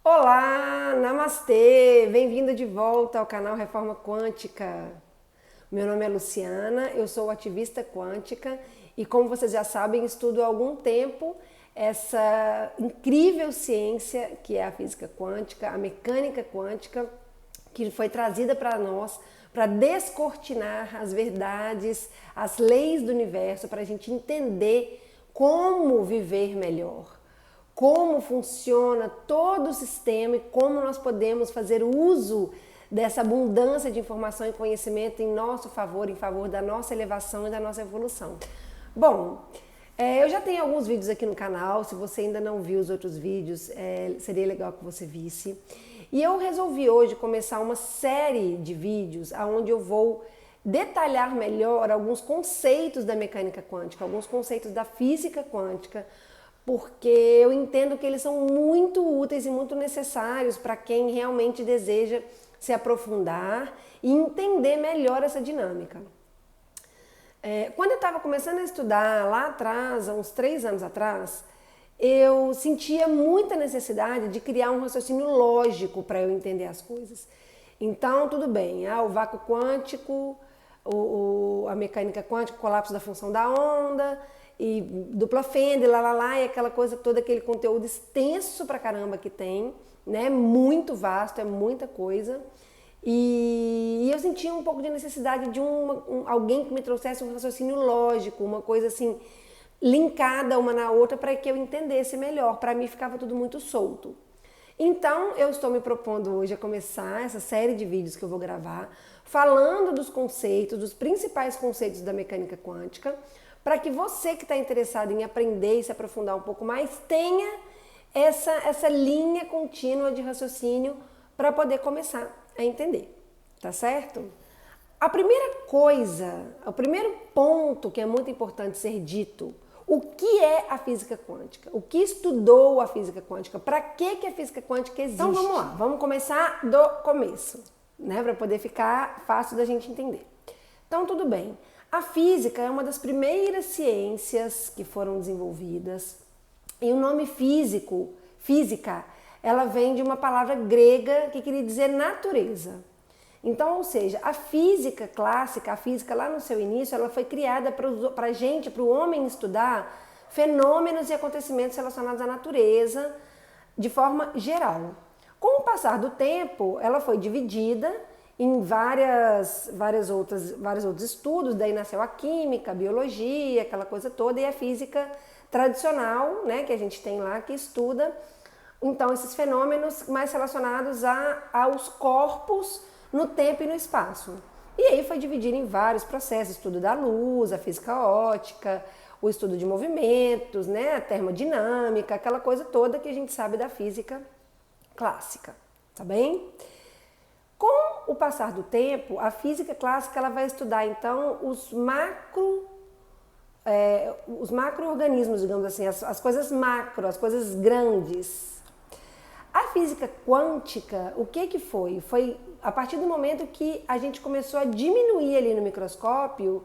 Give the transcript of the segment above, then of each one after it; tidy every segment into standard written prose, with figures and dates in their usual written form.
Olá, namastê! Bem-vindo de volta ao canal Reforma Quântica. Meu nome é Luciana, eu sou ativista quântica e, como vocês já sabem, estudo há algum tempo essa incrível ciência que é a física quântica, a mecânica quântica, que foi trazida para nós para descortinar as verdades, as leis do universo, para a gente entender como viver melhor, como funciona todo o sistema e como nós podemos fazer uso dessa abundância de informação e conhecimento em nosso favor, em favor da nossa elevação e da nossa evolução. Bom, eu já tenho alguns vídeos aqui no canal, se você ainda não viu os outros vídeos, seria legal que você visse. E eu resolvi hoje começar uma série de vídeos onde eu vou detalhar melhor alguns conceitos da mecânica quântica, alguns conceitos da física quântica, porque eu entendo que eles são muito úteis e muito necessários para quem realmente deseja se aprofundar e entender melhor essa dinâmica. Quando eu estava começando a estudar lá atrás, há uns 3 anos atrás, eu sentia muita necessidade de criar um raciocínio lógico para eu entender as coisas. Então, tudo bem, o vácuo quântico, a mecânica quântica, o colapso da função da onda, e dupla fenda, e aquela coisa toda, aquele conteúdo extenso pra caramba que tem, né? Muito vasto, é muita coisa. E eu sentia um pouco de necessidade de alguém que me trouxesse um raciocínio lógico, uma coisa assim, linkada uma na outra para que eu entendesse melhor. Para mim ficava tudo muito solto. Então eu estou me propondo hoje a começar essa série de vídeos que eu vou gravar, falando dos conceitos, dos principais conceitos da mecânica quântica, para que você que está interessado em aprender e se aprofundar um pouco mais tenha essa linha contínua de raciocínio para poder começar a entender, tá certo? A primeira coisa, o primeiro ponto que é muito importante ser dito, o que é a física quântica? O que estudou a física quântica? Para que a física quântica existe? Então vamos lá, vamos começar do começo, né, para poder ficar fácil da gente entender. Então tudo bem. A física é uma das primeiras ciências que foram desenvolvidas e o nome física, ela vem de uma palavra grega que queria dizer natureza. Então, ou seja, a física clássica, a física lá no seu início, ela foi criada para a gente, para o homem estudar fenômenos e acontecimentos relacionados à natureza de forma geral. Com o passar do tempo, ela foi dividida em vários outros estudos, daí nasceu a química, a biologia, aquela coisa toda, e a física tradicional, né, que a gente tem lá, que estuda, então, esses fenômenos mais relacionados aos corpos no tempo e no espaço. E aí foi dividido em vários processos, estudo da luz, a física ótica, o estudo de movimentos, né, a termodinâmica, aquela coisa toda que a gente sabe da física clássica, tá bem? Com o passar do tempo, a física clássica ela vai estudar então os macro-organismos, digamos assim, as coisas macro, as coisas grandes. A física quântica, o que foi? Foi a partir do momento que a gente começou a diminuir ali no microscópio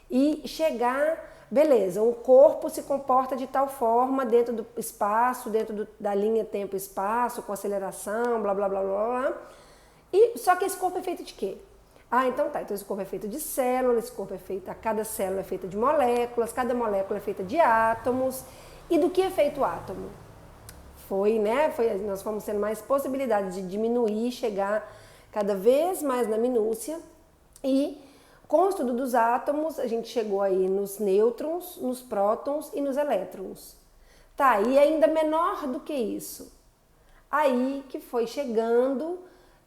e chegar, beleza, um corpo se comporta de tal forma dentro do espaço, dentro da linha tempo-espaço, com aceleração, blá, blá, blá, blá, blá. Só que esse corpo é feito de quê? Então esse corpo é feito de células, cada célula é feita de moléculas, cada molécula é feita de átomos. E do que é feito o átomo? Nós fomos tendo mais possibilidades de diminuir, chegar cada vez mais na minúcia. E com o estudo dos átomos, a gente chegou aí nos nêutrons, nos prótons e nos elétrons. E ainda menor do que isso. Aí que foi chegando,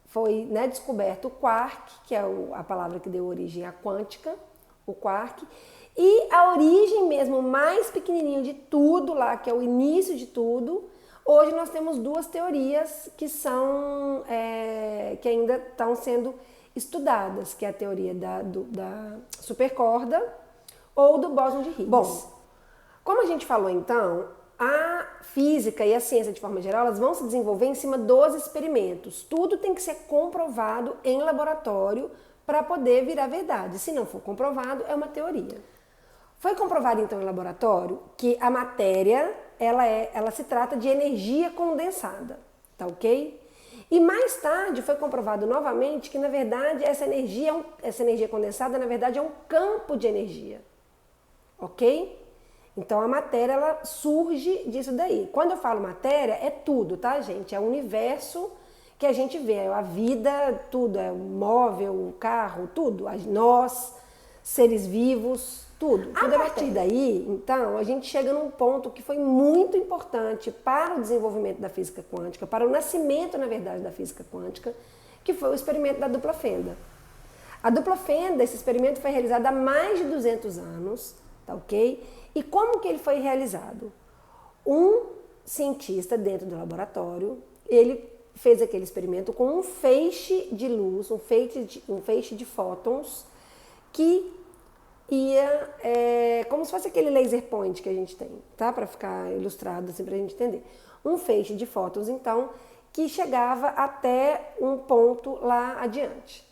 foi descoberto o quark, que é a palavra que deu origem à quântica, o quark. E a origem mesmo mais pequenininho de tudo lá, que é o início de tudo, hoje nós temos 2 teorias que que ainda estão sendo estudadas, que é a teoria da supercorda ou do bóson de Higgs. Bom, como a gente falou então, a física e a ciência de forma geral, elas vão se desenvolver em cima dos experimentos. Tudo tem que ser comprovado em laboratório para poder virar verdade. Se não for comprovado, é uma teoria. Foi comprovado então em laboratório que a matéria ela se trata de energia condensada. tá ok? E mais tarde foi comprovado novamente que, na verdade, essa energia condensada, na verdade, é um campo de energia, ok? Então, a matéria, ela surge disso daí. Quando eu falo matéria, é tudo, tá, gente? É o universo que a gente vê, é a vida, tudo, é o móvel, o carro, tudo. Nós, seres vivos, tudo. A partir daí, então, a gente chega num ponto que foi muito importante para o desenvolvimento da física quântica, para o nascimento, na verdade, da física quântica, que foi o experimento da dupla fenda. A dupla fenda, esse experimento foi realizado há mais de 200 anos, tá ok? E como que ele foi realizado? Um cientista dentro do laboratório, ele fez aquele experimento com um feixe de luz, um feixe de fótons, que ia, como se fosse aquele laser point que a gente tem, tá? Para ficar ilustrado, assim, pra gente entender. Um feixe de fótons, então, que chegava até um ponto lá adiante.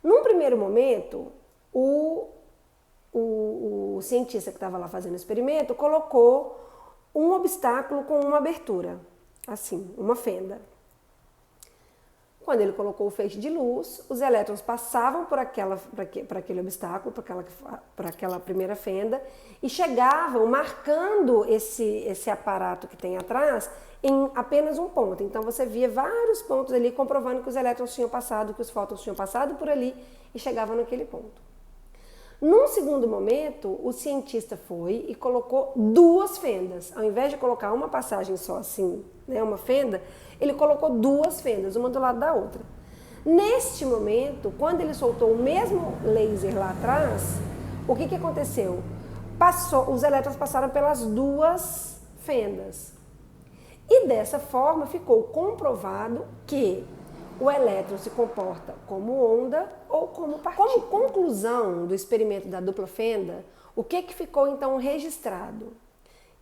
Num primeiro momento, o cientista que estava lá fazendo o experimento colocou um obstáculo com uma abertura, assim, uma fenda. Quando ele colocou o feixe de luz, os elétrons passavam por aquele obstáculo, por aquela primeira fenda, e chegavam marcando esse aparato que tem atrás em apenas um ponto. Então você via vários pontos ali comprovando que os elétrons tinham passado, que os fótons tinham passado por ali e chegavam naquele ponto. Num segundo momento, o cientista foi e colocou duas fendas. Ao invés de colocar uma passagem só assim, né, uma fenda, ele colocou duas fendas, uma do lado da outra. Neste momento, quando ele soltou o mesmo laser lá atrás, o que aconteceu? Os elétrons passaram pelas duas fendas. E dessa forma ficou comprovado que o elétron se comporta como onda ou como partícula. Como conclusão do experimento da dupla fenda, o que ficou então registrado?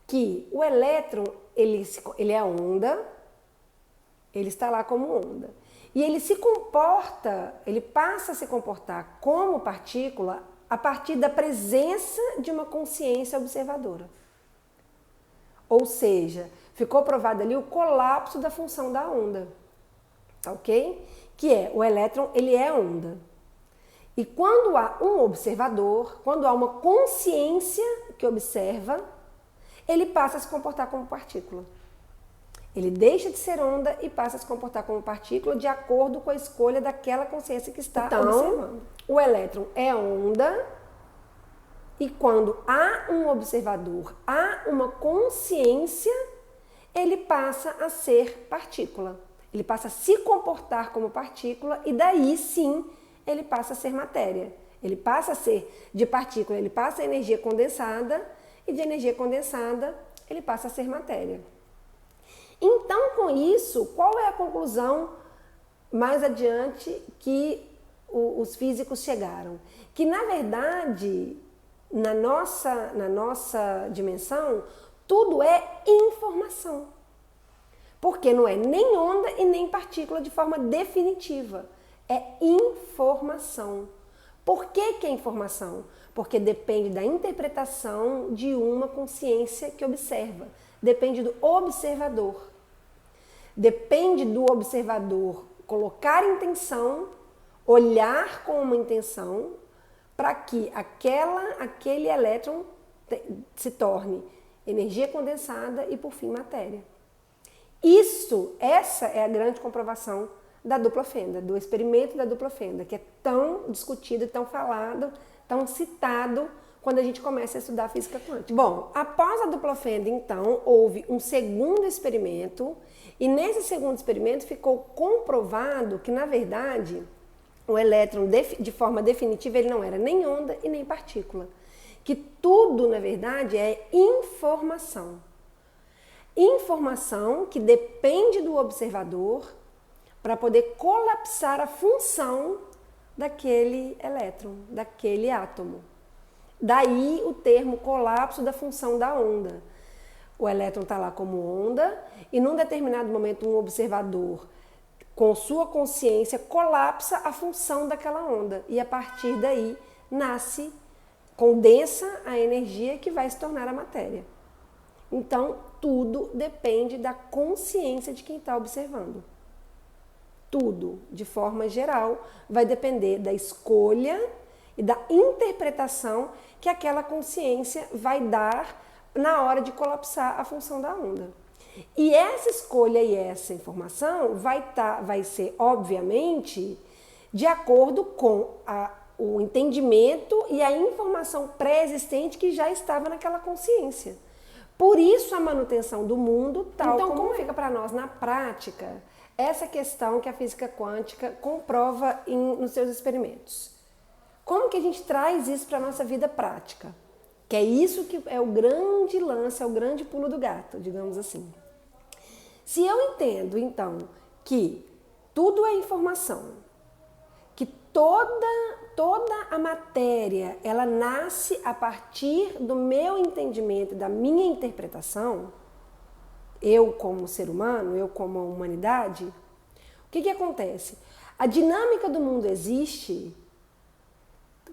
Que o elétron, ele é onda, ele está lá como onda. E ele se comporta, ele passa a se comportar como partícula a partir da presença de uma consciência observadora. Ou seja, ficou provado ali o colapso da função da onda. Ok? Que é, o elétron, ele é onda. E quando há um observador, quando há uma consciência que observa, ele passa a se comportar como partícula. Ele deixa de ser onda e passa a se comportar como partícula de acordo com a escolha daquela consciência que está observando. O elétron é onda e quando há um observador, há uma consciência, ele passa a ser partícula. Ele passa a se comportar como partícula e daí sim ele passa a ser matéria. Ele passa a ser de partícula, ele passa a energia condensada e de energia condensada ele passa a ser matéria. Então, com isso, qual é a conclusão mais adiante que os físicos chegaram? Que, na verdade, na nossa dimensão, tudo é informação. Porque não é nem onda e nem partícula de forma definitiva. É informação. Por que é informação? Porque depende da interpretação de uma consciência que observa. Depende do observador. Depende do observador colocar intenção, olhar com uma intenção, para que aquele elétron se torne energia condensada e, por fim, matéria. Essa é a grande comprovação da dupla fenda, do experimento da dupla fenda, que é tão discutido, tão falado, tão citado quando a gente começa a estudar física quântica. Bom, após a dupla fenda, então, houve um segundo experimento e nesse segundo experimento ficou comprovado que, na verdade, o elétron, de forma definitiva, ele não era nem onda e nem partícula. Que tudo, na verdade, é informação. Informação que depende do observador para poder colapsar a função daquele elétron, daquele átomo. Daí o termo colapso da função da onda. O elétron está lá como onda e num determinado momento um observador, com sua consciência, colapsa a função daquela onda e a partir daí condensa a energia que vai se tornar a matéria. Então, tudo depende da consciência de quem está observando. Tudo, de forma geral, vai depender da escolha e da interpretação que aquela consciência vai dar na hora de colapsar a função da onda. E essa escolha e essa informação vai ser, obviamente, de acordo com o entendimento e a informação pré-existente que já estava naquela consciência. Por isso a manutenção do mundo tal então, como fica para nós na prática essa questão que a física quântica comprova nos seus experimentos. Como que a gente traz isso para a nossa vida prática? Que é isso que é o grande lance, é o grande pulo do gato, digamos assim. Se eu entendo, então, que tudo é informação, que toda a matéria, ela nasce a partir do meu entendimento, da minha interpretação, eu como ser humano, eu como humanidade, o que acontece? A dinâmica do mundo existe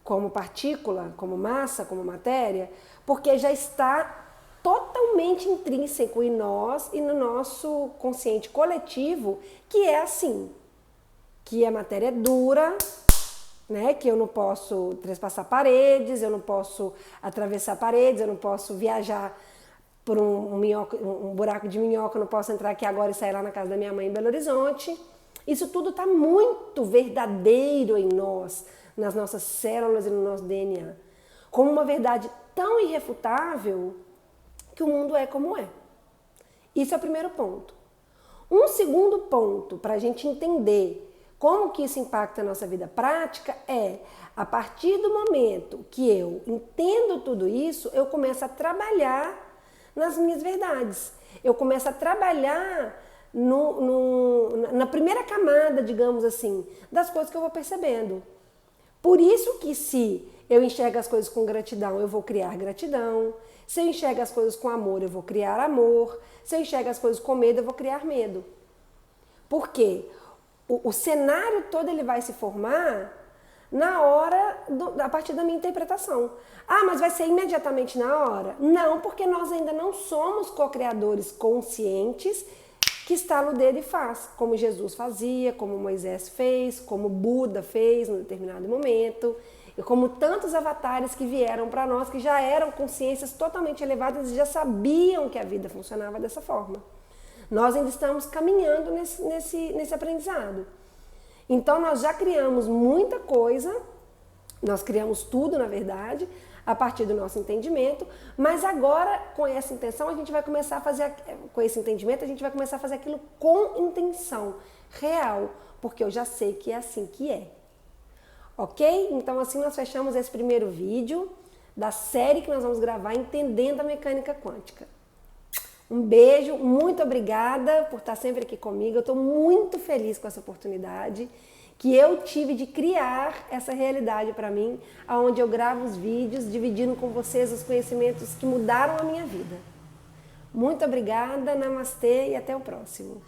como partícula, como massa, como matéria, porque já está totalmente intrínseco em nós e no nosso consciente coletivo, que é assim, que a matéria é dura, né? Que eu não posso trespassar paredes, eu não posso atravessar paredes, eu não posso viajar por um buraco de minhoca, eu não posso entrar aqui agora e sair lá na casa da minha mãe em Belo Horizonte. Isso tudo está muito verdadeiro em nós, nas nossas células e no nosso DNA, como uma verdade tão irrefutável que o mundo é como é. Isso é o primeiro ponto. Um segundo ponto para a gente entender como que isso impacta a nossa vida prática é, a partir do momento que eu entendo tudo isso, eu começo a trabalhar nas minhas verdades. Eu começo a trabalhar na primeira camada, digamos assim, das coisas que eu vou percebendo. Por isso que se eu enxergo as coisas com gratidão, eu vou criar gratidão. Se eu enxergo as coisas com amor, eu vou criar amor. Se eu enxergo as coisas com medo, eu vou criar medo. Por quê? O cenário todo ele vai se formar na hora, a partir da minha interpretação. Ah, mas vai ser imediatamente na hora? Não, porque nós ainda não somos co-criadores conscientes que estala o dedo e faz, como Jesus fazia, como Moisés fez, como Buda fez em determinado momento, e como tantos avatares que vieram para nós, que já eram consciências totalmente elevadas e já sabiam que a vida funcionava dessa forma. Nós ainda estamos caminhando nesse aprendizado. Então nós já criamos muita coisa, nós criamos tudo na verdade, a partir do nosso entendimento, mas agora com essa intenção a gente vai começar a fazer, com esse entendimento a gente vai começar a fazer aquilo com intenção real, porque eu já sei que é assim que é. Ok? Então assim nós fechamos esse primeiro vídeo da série que nós vamos gravar Entendendo a Mecânica Quântica. Um beijo, muito obrigada por estar sempre aqui comigo, eu estou muito feliz com essa oportunidade que eu tive de criar essa realidade para mim, onde eu gravo os vídeos, dividindo com vocês os conhecimentos que mudaram a minha vida. Muito obrigada, namastê e até o próximo.